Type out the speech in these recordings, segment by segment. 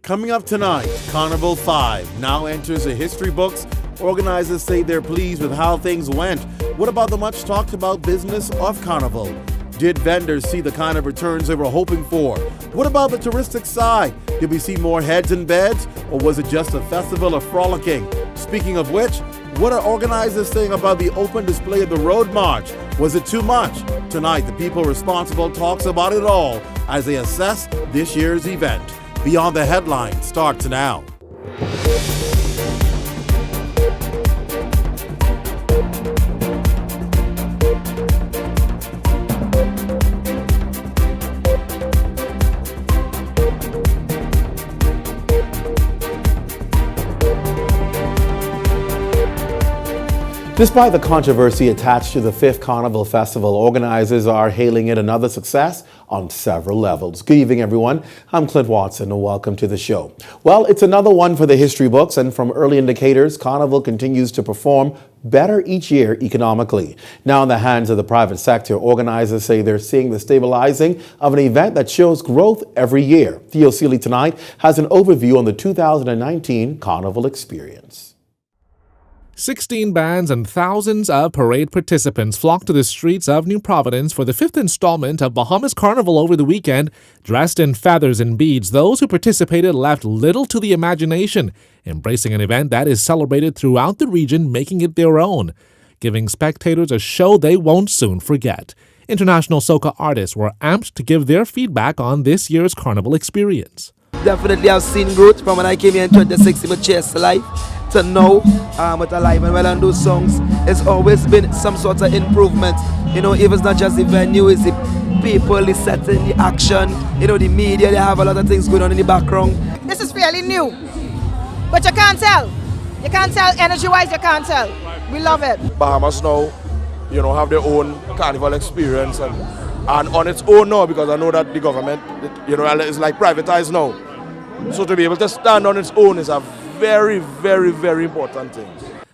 Coming up tonight, Carnival 5 now enters the history books. Organizers say they're pleased with how things went. What about the much talked about business of Carnival? Did vendors see the kind of returns they were hoping for? What about the touristic side? Did we see more heads in beds, or was it just a festival of frolicking? Speaking of which, what are organizers saying about the open display of the Road March? Was it too much? Tonight, the people responsible talks about it all as they assess this year's event. Beyond the Headlines starts now. Despite the controversy attached to the 5th Carnival Festival, organizers are hailing it another success on several levels. Good evening, everyone. I'm Clint Watson, and welcome to the show. Well, it's another one for the history books, and from early indicators, Carnival continues to perform better each year economically. Now in the hands of the private sector, organizers say they're seeing the stabilizing of an event that shows growth every year. Theo Seeley tonight has an overview on the 2019 Carnival experience. 16 bands and thousands of parade participants flocked to the streets of New Providence for the 5th installment of Bahamas Carnival over the weekend. Dressed in feathers and beads, those who participated left little to the imagination, embracing an event that is celebrated throughout the region, making it their own, giving spectators a show they won't soon forget. International soca artists were amped to give their feedback on this year's Carnival experience. Definitely I've seen growth from when I came here in 2016 with Chase Life to now with Alive and Well and those songs. It's always been some sort of improvement. You know, if it's not just the venue, it's the people, the setting, the action, you know, the media, they have a lot of things going on in the background. This is fairly new, but you can't tell. You can't tell energy-wise, you can't tell. We love it. Bahamas now, you know, have their own carnival experience and on its own now, because I know that the government, you know, is like privatized now. So to be able to stand on its own is a very, very, very important thing.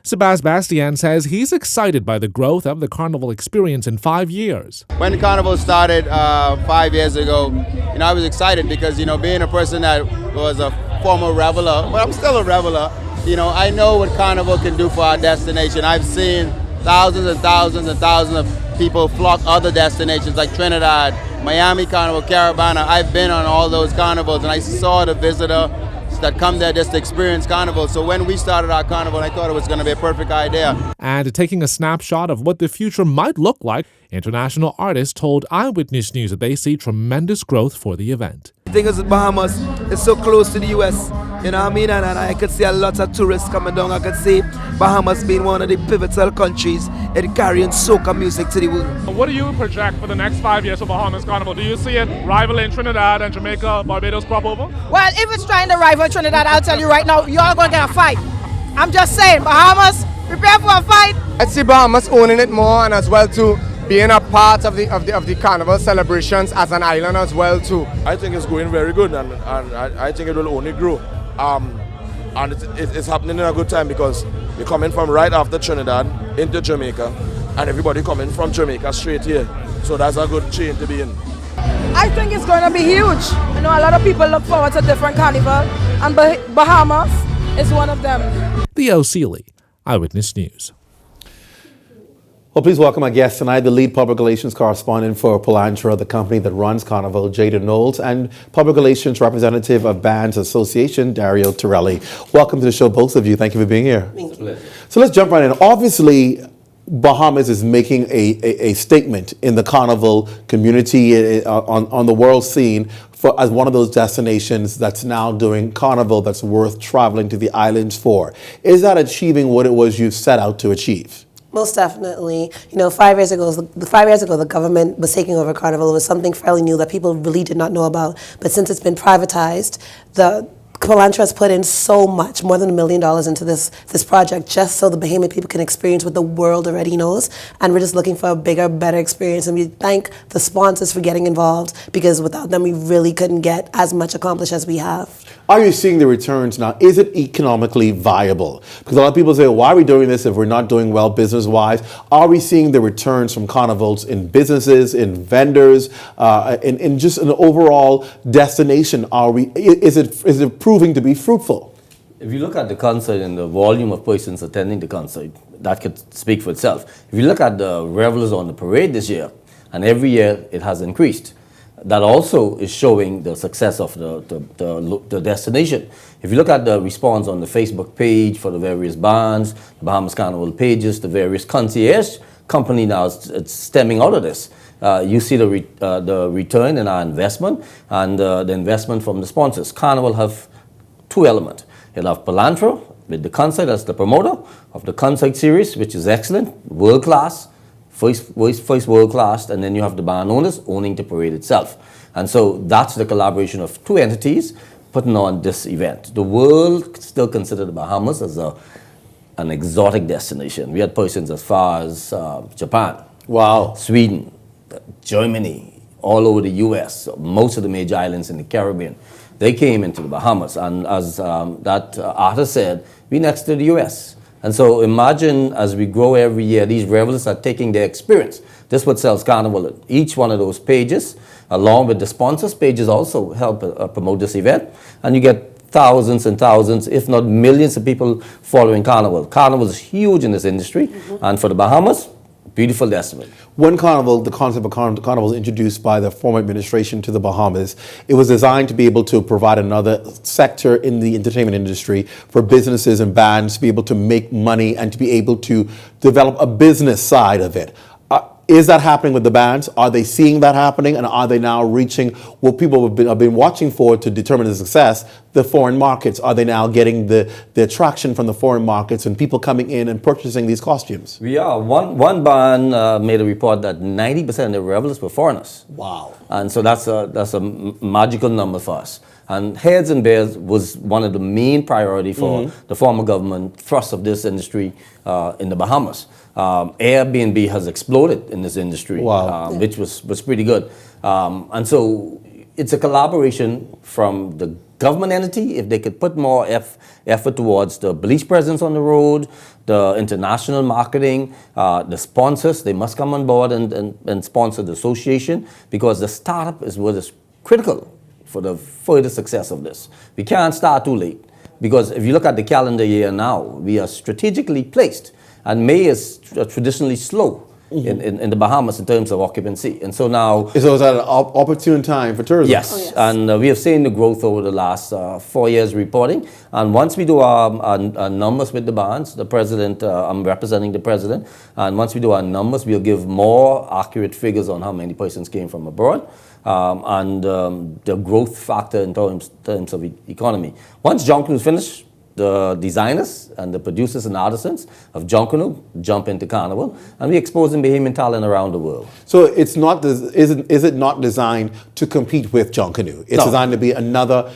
Sebas Bastian says he's excited by the growth of the Carnival experience in 5 years. When the Carnival started 5 years ago, you know, I was excited because, you know, being a person that was a former reveler, but I'm still a reveler, you know, I know what Carnival can do for our destination. I've seen thousands and thousands and thousands of people flock other destinations like Trinidad, Miami Carnival, Caribana. I've been on all those carnivals and I saw the visitor that come there just to experience Carnival. So when we started our Carnival, I thought it was going to be a perfect idea. And taking a snapshot of what the future might look like, international artists told Eyewitness News that they see tremendous growth for the event. The thing is with Bahamas, it's so close to the US, you know what I mean? And I could see a lot of tourists coming down. I could see Bahamas being one of the pivotal countries in carrying soca music to the world. What do you project for the next 5 years for Bahamas Carnival? Do you see it rivaling Trinidad and Jamaica, Barbados crop over? Well, if it's trying to rival Trinidad, I'll tell you right now, you're going to get a fight. I'm just saying, Bahamas, prepare for a fight. I see Bahamas owning it more, and as well too, being a part of the Carnival celebrations as an island as well too. I think it's going very good, and I think it will only grow. And it's happening in a good time because we're coming from right after Trinidad into Jamaica, and everybody coming from Jamaica straight here. So that's a good chain to be in. I think it's going to be huge. You know, a lot of people look forward to different carnival, and Bahamas is one of them. Theo Seeley, Eyewitness News. Well, please welcome our guest tonight, the lead public relations correspondent for Polantra, the company that runs Carnival, Jada Knowles, and public relations representative of Bands Association, Dario Torelli. Welcome to the show, both of you. Thank you for being here. Thank you. So let's jump right in. Obviously, Bahamas is making a statement in the Carnival community on the world scene as one of those destinations that's now doing Carnival that's worth traveling to the islands for. Is that achieving what it was you set out to achieve? Most definitely. You know, 5 years ago, the government was taking over Carnival. It was something fairly new that people really did not know about. But since it's been privatized, the Polantra has put in so much, more than $1 million into this project, just so the Bahamian people can experience what the world already knows. And we're just looking for a bigger, better experience. And we thank the sponsors for getting involved, because without them, we really couldn't get as much accomplished as we have. Are you seeing the returns now? Is it economically viable? Because a lot of people say, why are we doing this if we're not doing well business-wise? Are we seeing the returns from carnivals in businesses, in vendors, in just an overall destination? Is it proving to be fruitful? If you look at the concert and the volume of persons attending the concert, that could speak for itself. If you look at the revelers on the parade this year, and every year it has increased, that also is showing the success of the destination. If you look at the response on the Facebook page for the various bands, the Bahamas Carnival pages, the various concierge company now, it's stemming out of this. You see the return in our investment and the investment from the sponsors. Carnival have two elements. You'll have Palantra with the concert as the promoter of the concert series, which is excellent, world class, first world class, and then you have the band owners owning the parade itself. And so that's the collaboration of two entities putting on this event. The world still considers the Bahamas as an exotic destination. We had persons as far as Japan, wow, Sweden, Germany, all over the US, most of the major islands in the Caribbean. They came into the Bahamas, and as that artist said, we next to the US. And so imagine as we grow every year, these revelers are taking their experience. This is what sells Carnival. Each one of those pages, along with the sponsors pages, also help promote this event. And you get thousands and thousands, if not millions of people following Carnival. Carnival is huge in this industry, and for the Bahamas, beautiful destiny. When Carnival, the concept of Carnival was introduced by the former administration to the Bahamas, it was designed to be able to provide another sector in the entertainment industry for businesses and bands to be able to make money and to be able to develop a business side of it. Is that happening with the bands? Are they seeing that happening? And are they now reaching what people have been watching for to determine the success, the foreign markets? Are they now getting the attraction from the foreign markets and people coming in and purchasing these costumes? We are. One band made a report that 90% of the revelers were foreigners. Wow. And so that's a magical number for us. And Heads and Bears was one of the main priority for the former government thrust of this industry in the Bahamas. Airbnb has exploded in this industry, wow. Which was pretty good. And so it's a collaboration from the government entity. If they could put more effort towards the police presence on the road, the international marketing, the sponsors, they must come on board and sponsor the association, because the startup is what is critical for the further success of this. We can't start too late, because if you look at the calendar year now, we are strategically placed. And May is traditionally slow in the Bahamas in terms of occupancy. And so now... So is that an opportune time for tourism? Yes. Oh, yes. And we have seen the growth over the last 4 years reporting. And once we do our numbers with the bands, the president, I'm representing the president, and once we do our numbers, we'll give more accurate figures on how many persons came from abroad. And the growth factor in terms of economy. Once Junkanoo is finished, the designers and the producers and artisans of Junkanoo jump into Carnival, and we expose Bahamian talent around the world. So it's not is it not designed to compete with Junkanoo? It's designed to be another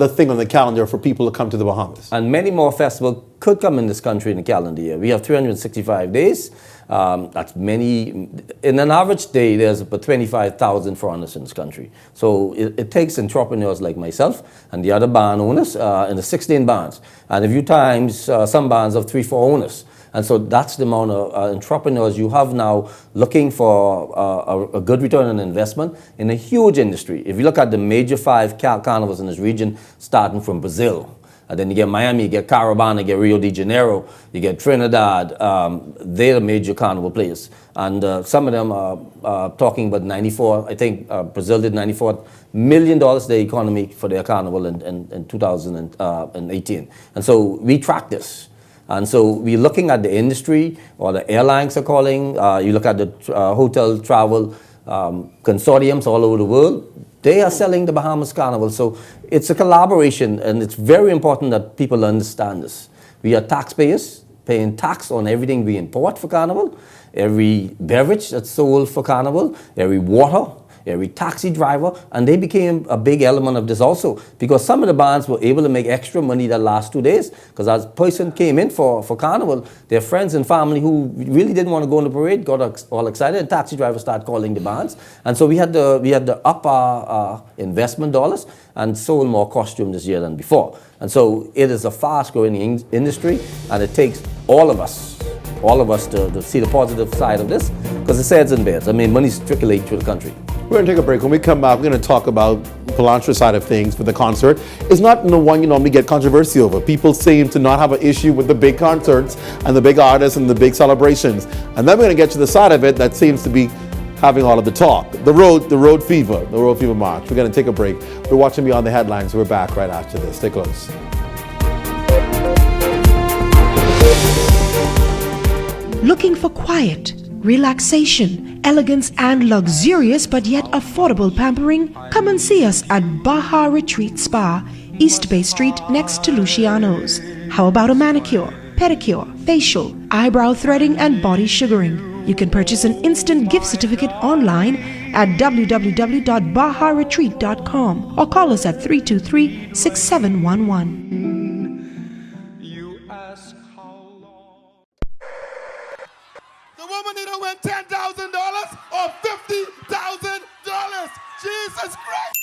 thing on the calendar for people to come to the Bahamas. And many more festivals could come in this country in the calendar year. We have 365 days. That's many. In an average day, there's about 25,000 foreigners in this country. So it takes entrepreneurs like myself and the other band owners in the 16 bands. And a few times, some bands have 3-4 owners. And so that's the amount of entrepreneurs you have now looking for a good return on investment in a huge industry. If you look at the major 5 carnivals in this region, starting from Brazil, and then you get Miami, you get Caribana, you get Rio de Janeiro, you get Trinidad. They're the major carnival players. And some of them are talking about 94, I think Brazil did $94 million their economy for their carnival in 2018. And so we track this. And so we're looking at the industry, or the airlines are calling. You look at the hotel travel consortiums all over the world. They are selling the Bahamas Carnival. So it's a collaboration, and it's very important that people understand this. We are taxpayers, paying tax on everything we import for Carnival, every beverage that's sold for Carnival, every water, every taxi driver, and they became a big element of this also, because some of the bands were able to make extra money that last 2 days, because as a person came in for Carnival, their friends and family who really didn't want to go on the parade got all excited, and taxi drivers started calling the bands, and so we had to up our investment dollars and sold more costumes this year than before. And so it is a fast-growing industry, and it takes all of us to see the positive side of this, because it's heads and bears. I mean, money's trickling through the country. We're going to take a break. When we come back, we're going to talk about Palantra side of things for the concert. It's not the one you normally get controversy over. People seem to not have an issue with the big concerts and the big artists and the big celebrations. And then we're going to get to the side of it that seems to be having all of the talk. The road fever march. We're going to take a break. We're watching Beyond the Headlines. We're back right after this. Stay close. Looking for quiet, relaxation, elegance, and luxurious but yet affordable pampering? Come and see us at Baja Retreat Spa, East Bay Street next to Luciano's. How about a manicure, pedicure, facial, eyebrow threading, and body sugaring? You can purchase an instant gift certificate online at www.bajaretreat.com or call us at 323-6711. Woman either win $10,000 or $50,000. Jesus Christ!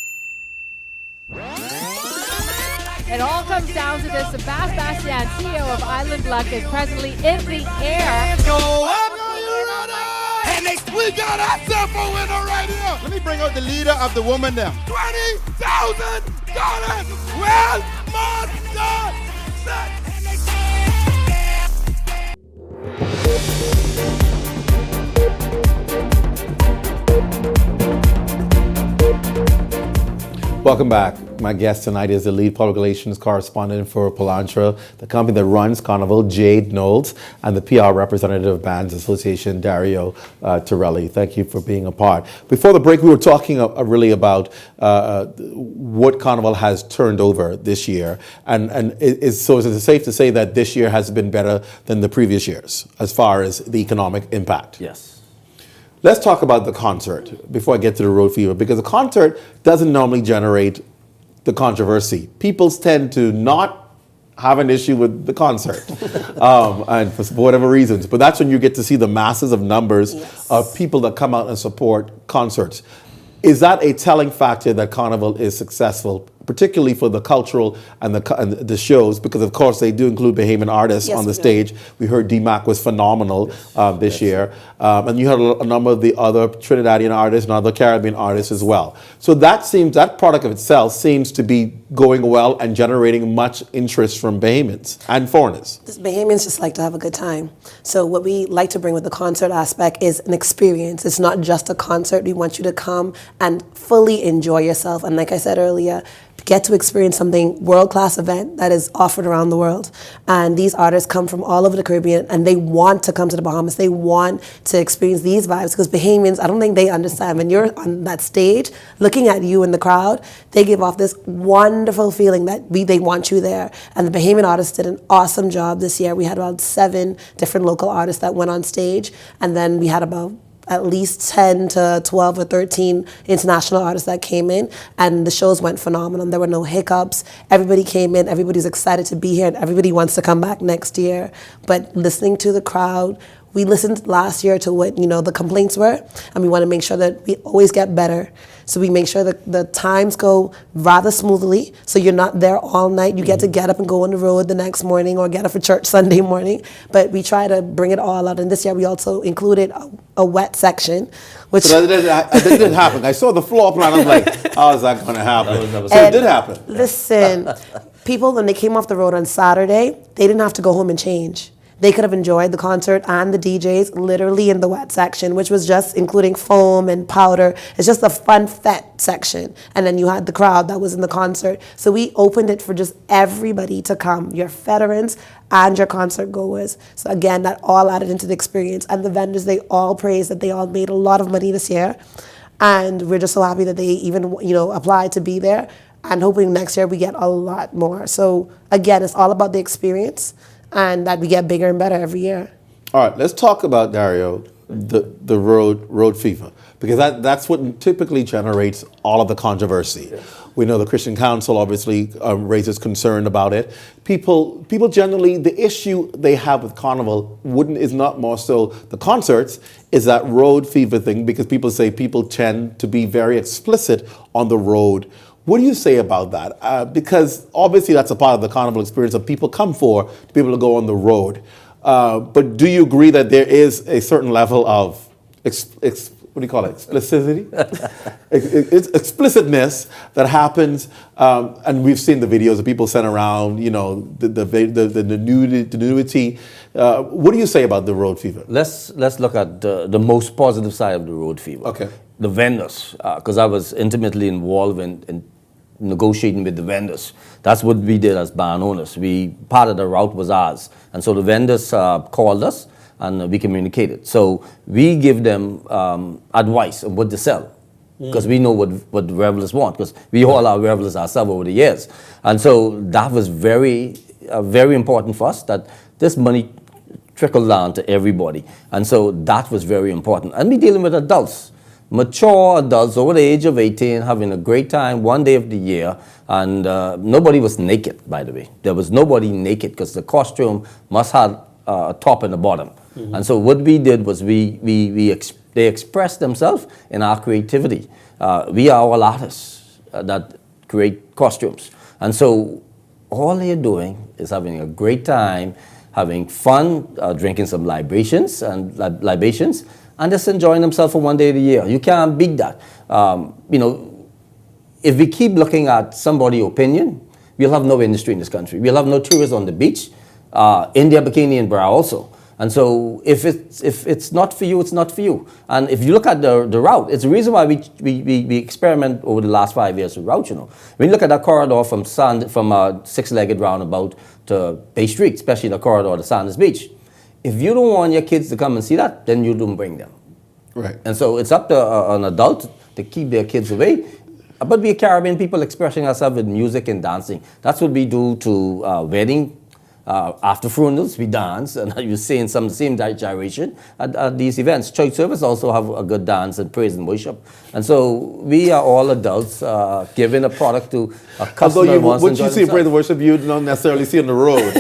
It all comes down to this. Sebastian, CEO of Island Luck, is presently in the air. And we got ourselves a winner right here. Let me bring out the leader of the woman there. $20,000. Well, my God. Welcome back. My guest tonight is the lead public relations correspondent for Palantra, the company that runs Carnival, Jade Knowles, and the PR representative of Bands Association, Dario Torelli. Thank you for being a part. Before the break, we were talking really about what Carnival has turned over this year, and is it safe to say that this year has been better than the previous years as far as the economic impact? Yes. Let's talk about the concert before I get to the road fever, because the concert doesn't normally generate the controversy. People tend to not have an issue with the concert, and for whatever reasons. But that's when you get to see the masses of numbers of people that come out and support concerts. Is that a telling factor that Carnival is successful, particularly for the cultural and the shows? Because of course they do include Bahamian artists on the stage. We heard D-Mac was phenomenal this year, and you had a number of the other Trinidadian artists and other Caribbean artists as well. So that product of itself seems to be going well and generating much interest from Bahamians and foreigners. Bahamians just like to have a good time. So what we like to bring with the concert aspect is an experience. It's not just a concert. We want you to come and fully enjoy yourself. And like I said earlier, get to experience something world-class event that is offered around the world. And these artists come from all over the Caribbean, and they want to come to the Bahamas. They want to experience these vibes, because Bahamians, I don't think they understand. When you're on that stage, looking at you in the crowd, they give off this wonderful feeling that they want you there. And the Bahamian artists did an awesome job this year. We had about 7 different local artists that went on stage, and then we had about at least 10 to 12 or 13 international artists that came in, and the shows went phenomenal. There were no hiccups. Everybody came in, everybody's excited to be here, and everybody wants to come back next year. But listening to the crowd, we listened last year to what the complaints were, and we want to make sure that we always get better. So we make sure that the times go rather smoothly, so you're not there all night. You get to get up and go on the road the next morning, or get up for church Sunday morning. But we try to bring it all out. And this year we also included a wet section, which that didn't happen. I saw the floor plan. I was like, how is that going to happen? So it did happen. Listen, people, when they came off the road on Saturday, they didn't have to go home and change. They could have enjoyed the concert and the DJs literally in the wet section, which was just including foam and powder. It's just a fun fet section. And then you had the crowd that was in the concert. So we opened it for just everybody to come, your veterans and your concert goers. So again, that all added into the experience. And the vendors, they all praised that they all made a lot of money this year. And we're just so happy that they even, applied to be there. And hoping next year we get a lot more. So again, it's all about the experience, and that we get bigger and better every year. All right, let's talk about, Dario, the road fever. because that's what typically generates all of the controversy. We know the Christian Council obviously raises concern about it. People generally, the issue they have with Carnival is not more so the concerts, is that road fever thing, because people say people tend to be very explicit on the road. What do you say about that? Because obviously that's a part of the Carnival experience that people come for, to be able to go on the road. But do you agree that there is a certain level of what do you call it? Explicitity? Explicitness that happens, and we've seen the videos that people send around, you know, the nudity. What do you say about the road fever? Let's look at the most positive side of the road fever. Okay. The vendors, because I was intimately involved in negotiating with the vendors. That's what we did as barn owners. Part of the route was ours, and so the vendors called us and we communicated. So we give them advice on what to sell, because we know what the revelers want, because we all are revelers ourselves over the years. And so that was very important for us, that this money trickled down to everybody. And so that was very important. And we're dealing with adults, mature adults over the age of 18, having a great time one day of the year. And nobody was naked, by the way. There was nobody naked, because the costume must have a top and a bottom. And so what we did was they expressed themselves in our creativity. We are all artists that create costumes. And so all they're doing is having a great time, having fun, drinking some libations, and just enjoying themselves for one day of the year. You can't beat that. You know, if we keep looking at somebody's opinion, we'll have no industry in this country. We'll have no tourists on the beach, India, bikini, and bra also. And so if it's not for you, it's not for you. And if you look at the route, it's the reason why we experiment over the last 5 years with route, you know. When you look at that corridor from six-legged roundabout to Bay Street, especially the corridor to Sanders Beach, if you don't want your kids to come and see that, then you don't bring them. Right. And so it's up to an adult to keep their kids away. But we Caribbean people expressing ourselves with music and dancing. That's what we do to wedding. After funerals, we dance, and you're seeing some same gyration at these events. Church service also have a good dance and praise and worship. And so we are all adults giving a product to a customer who wants to enjoy what you see in praise and worship, you don't necessarily see on the road.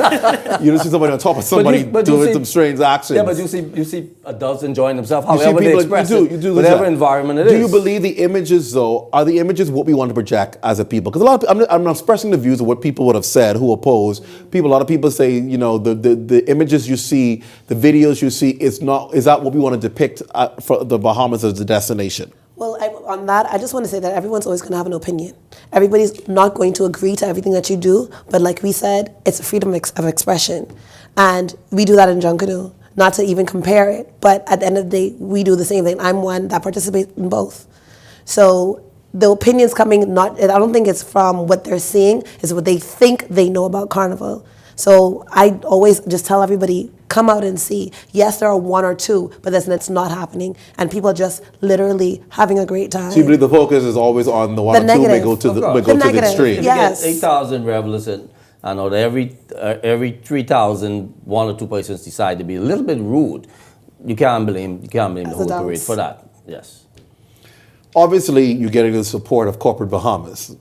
You don't see somebody on top of somebody doing some strange actions. Yeah, but you see adults enjoying themselves, however they express it, whatever environment it is. Do you believe the images, though, are the images what we want to project as a people? Because a lot of I'm expressing the views of what people would have said who oppose. A lot of people say, you know, the images you see, the videos you see, is that what we want to depict for the Bahamas as the destination? Well, on that, I just want to say that everyone's always going to have an opinion. Everybody's not going to agree to everything that you do, but like we said, it's a freedom of expression. And we do that in Junkanoo, not to even compare it, but at the end of the day, we do the same thing. I'm one that participates in both. So the opinions coming, I don't think it's from what they're seeing, it's what they think they know about Carnival. So I always just tell everybody, come out and see. Yes, there are one or two, but that's not happening. And people are just literally having a great time. So you believe the focus is always on the one or two, may go to the extreme. Yes. If you get 8,000 revelers in, and out of every 3,000, one or two persons decide to be a little bit rude, you can't blame the whole parade for that. Yes. Obviously, you're getting the support of Corporate Bahamas.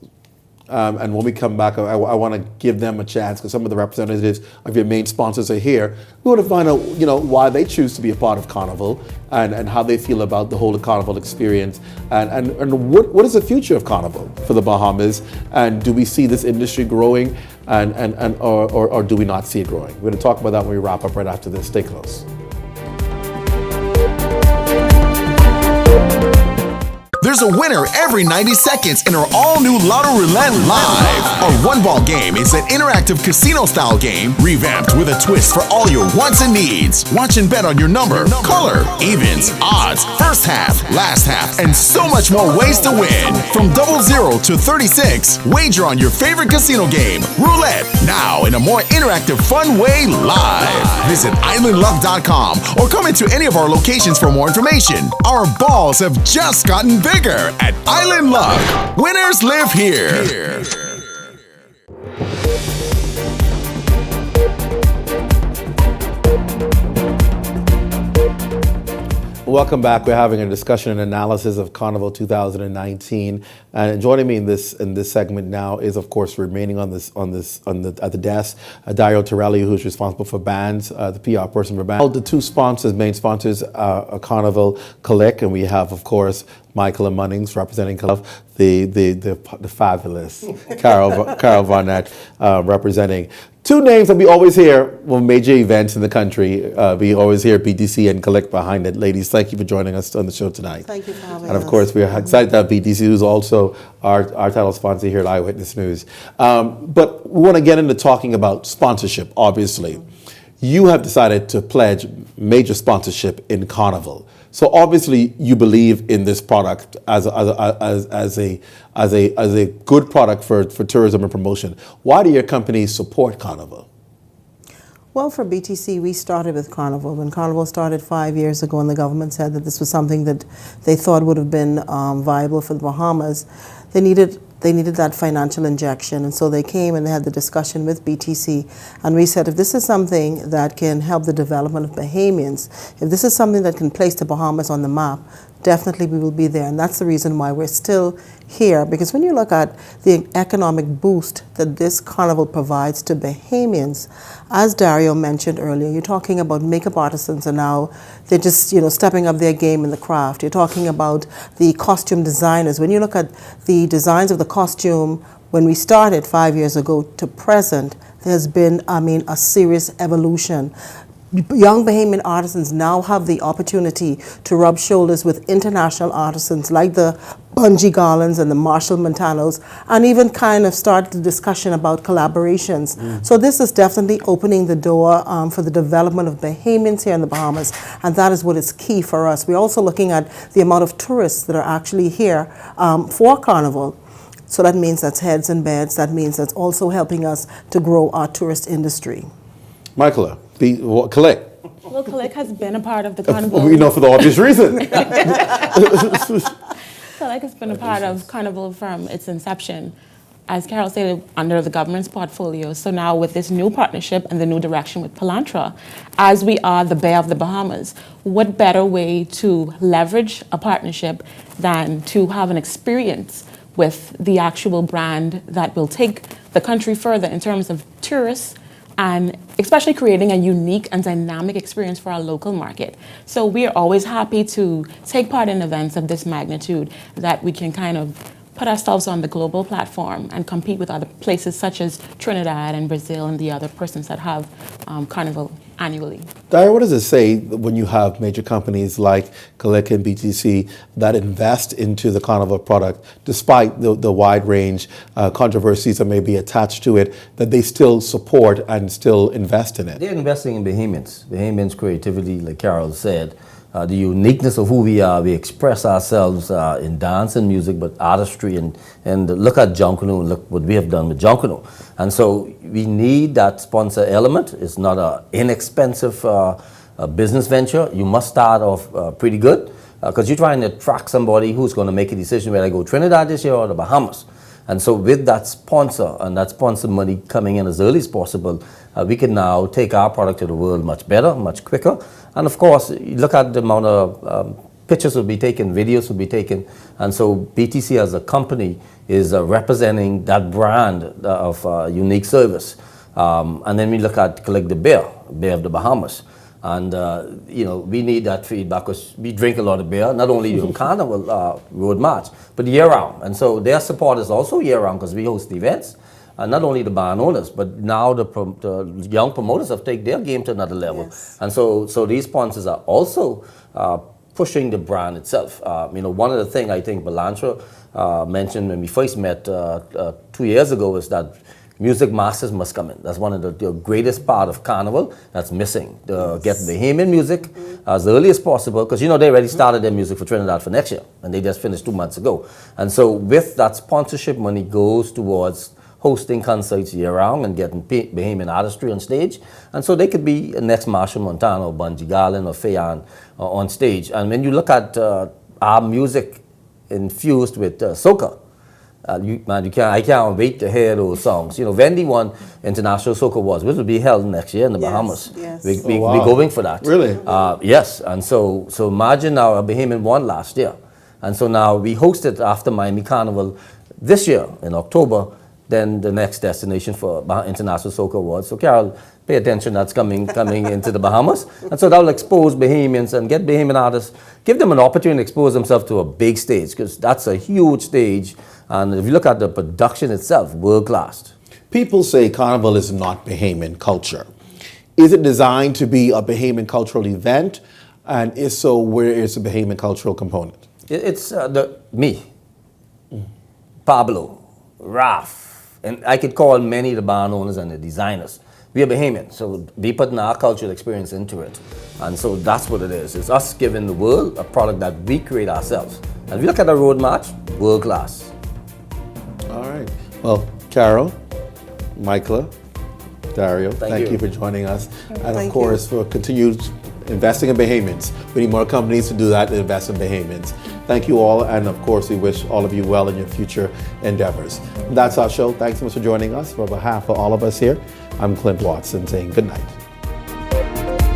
And when we come back, I want to give them a chance, because some of the representatives of your main sponsors are here. We want to find out, you know, why they choose to be a part of Carnival, and how they feel about the whole Carnival experience, and what is the future of Carnival for the Bahamas, and do we see this industry growing, or do we not see it growing? We're going to talk about that when we wrap up right after this. Stay close. There's a winner every 90 seconds in our all-new Lotto Roulette Live. Our one-ball game is an interactive casino-style game revamped with a twist for all your wants and needs. Watch and bet on your number, color, evens, odds, first half, last half, and so much more ways to win. From 00 to 36, wager on your favorite casino game, Roulette, now in a more interactive, fun way live. Visit islandluck.com or come into any of our locations for more information. Our balls have just gotten bigger at Island Luck. Winners live here. Welcome back. We're having a discussion and analysis of Carnival 2019, and joining me in this segment now is, of course, remaining at the desk, Dario Torelli, who's responsible for bands, the PR person for bands. The two main sponsors, are Carnival, Click, and we have, of course, Michael Munnings representing the fabulous Carol Barnett representing. Two names that we always hear when major events in the country. We always hear BTC and Collect behind it. Ladies, thank you for joining us on the show tonight. Thank you for having us. And of course, we are excited that BTC is also our title sponsor here at Eyewitness News. But we want to get into talking about sponsorship, obviously. You have decided to pledge major sponsorship in Carnival. So obviously, you believe in this product as a good product for tourism and promotion. Why do your companies support Carnival? Well, for BTC, we started with Carnival. When Carnival started 5 years ago, and the government said that this was something that they thought would have been viable for the Bahamas, they needed that financial injection, and so they came and they had the discussion with BTC, and we said, if this is something that can help the development of Bahamians, if this is something that can place the Bahamas on the map, definitely we will be there. And that's the reason why we're still here, because when you look at the economic boost that this carnival provides to Bahamians, as Dario mentioned earlier, you're talking about makeup artisans, and now they're just stepping up their game in the craft. You're talking about the costume designers. When you look at the designs of the costume when we started 5 years ago to present, there's been, a serious evolution. Young Bahamian artisans now have the opportunity to rub shoulders with international artisans like the Bunji Garlands and the Marshall Montanos, and even kind of start the discussion about collaborations. So this is definitely opening the door for the development of Bahamians here in the Bahamas, and that is what is key for us. We're also looking at the amount of tourists that are actually here for Carnival. So that means that's heads and beds. That means that's also helping us to grow our tourist industry. Michaela, Collect. Well, Collect has been a part of the Carnival. We know for the obvious reason. Collect has been a part of Carnival from its inception, as Carol stated, under the government's portfolio. So now with this new partnership and the new direction with Palantra, as we are the Bay of the Bahamas, what better way to leverage a partnership than to have an experience with the actual brand that will take the country further in terms of tourists, and especially creating a unique and dynamic experience for our local market. So we are always happy to take part in events of this magnitude, that we can kind of put ourselves on the global platform and compete with other places such as Trinidad and Brazil and the other persons that have Carnival annually. Dyer, what does it say when you have major companies like Collect and BTC that invest into the Carnival product, despite the wide range controversies that may be attached to it, that they still support and still invest in it? They're investing in Bahamians' creativity, like Carol said. The uniqueness of who we are. We express ourselves in dance and music, but artistry, and look at Junkanoo, look what we have done with Junkanoo. And so we need that sponsor element. It's not an inexpensive business venture. You must start off pretty good, because you're trying to attract somebody who's going to make a decision whether I go Trinidad this year or the Bahamas. And so with that sponsor and that sponsor money coming in as early as possible, we can now take our product to the world much better, much quicker. And of course, you look at the amount of pictures will be taken, videos will be taken. And so BTC as a company is representing that brand of unique service. And then we look at Collect the Bay of the Bahamas. And, we need that feedback, because we drink a lot of beer, not only during Carnival Road March, but year-round. And so their support is also year-round, because we host events. And not only the barn owners, but now the young promoters have taken their game to another level. Yes. And so these sponsors are also pushing the brand itself. One of the things I think Palantra mentioned when we first met 2 years ago is that music masters must come in. That's one of the greatest part of Carnival that's missing. Get Bahamian music as early as possible, because they already started their music for Trinidad for next year, and they just finished 2 months ago. And so with that, sponsorship money goes towards hosting concerts year-round and getting Bahamian artistry on stage. And so they could be next Marshall Montano, Bunji Garland, or Fayan on stage. And when you look at our music infused with soca, I can't wait to hear those songs. You know, Wendy won International Soca Awards, which will be held next year in the Bahamas. Yes. We're going for that. Really? Yes. And so imagine now, Bahamian won last year. And so now we hosted after Miami Carnival this year in October, then the next destination for International Soca Awards. So Carol, pay attention, that's coming into the Bahamas. And so that will expose Bahamians and get Bahamian artists, give them an opportunity to expose themselves to a big stage, because that's a huge stage. And if you look at the production itself, world class. People say Carnival is not Bahamian culture. Is it designed to be a Bahamian cultural event? And if so, where is the Bahamian cultural component? It's me, Pablo, Raf, and I could call many of the barn owners and the designers. We are Bahamian, so we putting our cultural experience into it. And so that's what it is. It's us giving the world a product that we create ourselves. And if you look at the road march, world class. All right. Well, Carol, Michaela, Dario, thank you for joining us. And of course, for continued investing in Bahamians. We need more companies to do that and invest in Bahamians. Thank you all, and of course, we wish all of you well in your future endeavors. That's our show. Thanks so much for joining us. On behalf of all of us here, I'm Clint Watson saying good night.